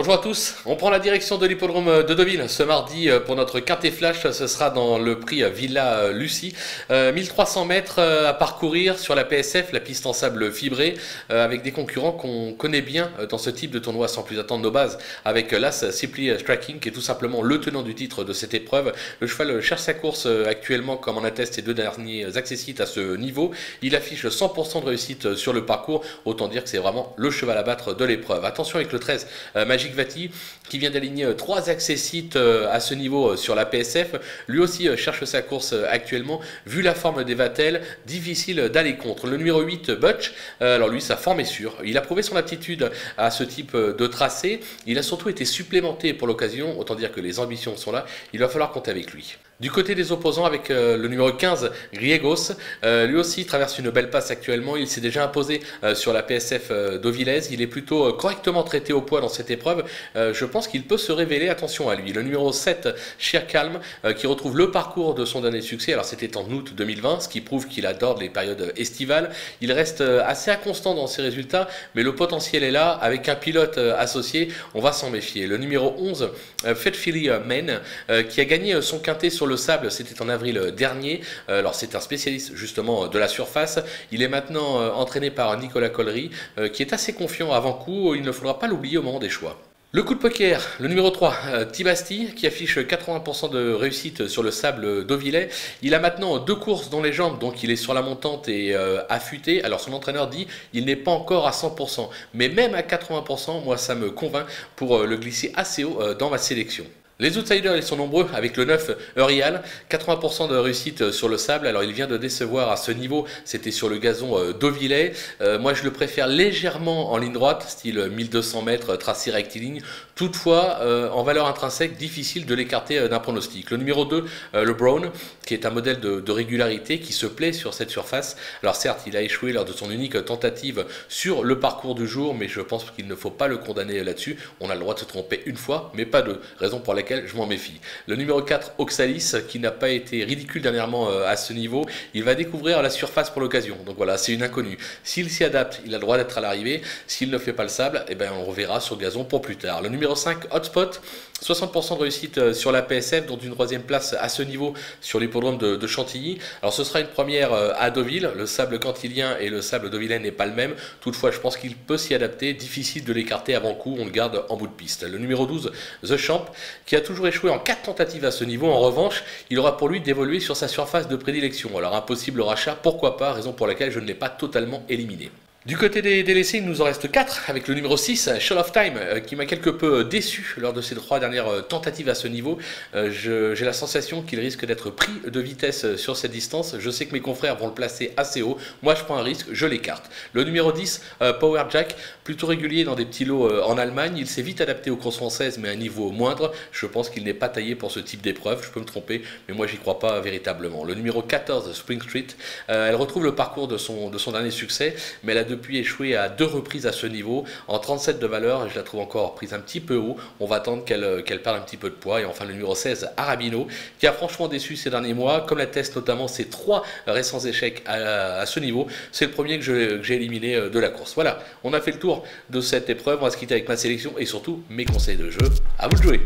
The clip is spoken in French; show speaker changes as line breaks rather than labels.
Bonjour à tous, on prend la direction de l'hippodrome de Deauville ce mardi pour notre quintet flash. Ce sera dans le prix Villa Lucie, 1300 mètres à parcourir sur la PSF, la piste en sable fibré, avec des concurrents qu'on connaît bien dans ce type de tournoi. Sans plus attendre nos bases, avec l'As Simply Striking qui est tout simplement le tenant du titre de cette épreuve. Le cheval cherche sa course actuellement, comme en attestent ses deux derniers accessites à ce niveau. Il affiche 100% de réussite sur le parcours, autant dire que c'est vraiment le cheval à battre de l'épreuve. Attention avec le 13 Magic Vati qui vient d'aligner 3 accessites à ce niveau sur la PSF. Lui aussi cherche sa course actuellement. Vu la forme des Vatel, difficile d'aller contre. Le numéro 8 Butch, alors lui sa forme est sûre. Il a prouvé son aptitude à ce type de tracé. Il a surtout été supplémenté pour l'occasion, autant dire que les ambitions sont là. Il va falloir compter avec lui. Du côté des opposants, avec le numéro 15, Griegos, lui aussi traverse une belle passe actuellement. Il s'est déjà imposé sur la PSF d'Auvillaise. Il est plutôt correctement traité au poids dans cette épreuve. Je pense qu'il peut se révéler, attention à lui. Le numéro 7, Sheer Calm, qui retrouve le parcours de son dernier succès. Alors c'était en août 2020, ce qui prouve qu'il adore les périodes estivales. Il reste assez inconstant dans ses résultats, mais le potentiel est là. Avec un pilote associé, on va s'en méfier. Le numéro 11, Fedfili Men, qui a gagné son quintet sur le sable, c'était en avril dernier. Alors c'est un spécialiste justement de la surface. Il est maintenant entraîné par Nicolas Collery, qui est assez confiant avant coup. Il ne faudra pas l'oublier au moment des choix. Le coup de poker, le numéro 3, Tibasti, qui affiche 80% de réussite sur le sable d'Auvillais. Il a maintenant 2 courses dans les jambes, donc il est sur la montante et affûté. Alors son entraîneur dit il n'est pas encore à 100%, mais même à 80%, moi ça me convainc pour le glisser assez haut dans ma sélection. Les outsiders, ils sont nombreux avec le 9 Eurial, 80% de réussite sur le sable. Alors il vient de décevoir à ce niveau, c'était sur le gazon d'Auvillais. Moi je le préfère légèrement en ligne droite, style 1200 mètres, tracé rectiligne. Toutefois, en valeur intrinsèque, difficile de l'écarter d'un pronostic. Le numéro 2, le Brown, qui est un modèle de régularité qui se plaît sur cette surface. Alors certes, il a échoué lors de son unique tentative sur le parcours du jour, mais je pense qu'il ne faut pas le condamner là-dessus. On a le droit de se tromper une fois, mais pas deux. Raison pour laquelle je m'en méfie. Le numéro 4, Oxalis, qui n'a pas été ridicule dernièrement à ce niveau, il va découvrir la surface pour l'occasion. Donc voilà, c'est une inconnue. S'il s'y adapte, il a le droit d'être à l'arrivée. S'il ne fait pas le sable, eh ben, on reverra sur gazon pour plus tard. Le numéro 5, Hotspot, 60% de réussite sur la PSF, dont une 3e place à ce niveau sur l'hippodrome de Chantilly. Alors ce sera une première à Deauville. Le sable cantilien et le sable deauvillais n'est pas le même. Toutefois, je pense qu'il peut s'y adapter. Difficile de l'écarter avant coup, on le garde en bout de piste. Le numéro 12, The Champ, qui a toujours échoué en 4 tentatives à ce niveau. En revanche, il aura pour lui d'évoluer sur sa surface de prédilection. Alors un possible rachat, pourquoi pas, raison pour laquelle je ne l'ai pas totalement éliminé. Du côté des délaissés, il nous en reste 4 avec le numéro 6, Shell of Time, qui m'a quelque peu déçu lors de ses 3 dernières tentatives à ce niveau. J'ai la sensation qu'il risque d'être pris de vitesse sur cette distance. Je sais que mes confrères vont le placer assez haut. Moi, je prends un risque, je l'écarte. Le numéro 10, Power Jack, plutôt régulier dans des petits lots en Allemagne. Il s'est vite adapté aux courses françaises, mais à un niveau moindre. Je pense qu'il n'est pas taillé pour ce type d'épreuve. Je peux me tromper, mais moi, j'y crois pas véritablement. Le numéro 14, Spring Street, elle retrouve le parcours de son dernier succès, mais elle a depuis échoué à 2 reprises à ce niveau, en 37 de valeur, et je la trouve encore prise un petit peu haut. On va attendre qu'elle perde un petit peu de poids. Et enfin le numéro 16, Arabino, qui a franchement déçu ces derniers mois, comme l'attestent notamment ses 3 récents échecs à ce niveau. C'est le premier que j'ai éliminé de la course. Voilà, on a fait le tour de cette épreuve. On va se quitter avec ma sélection et surtout mes conseils de jeu. À vous de jouer.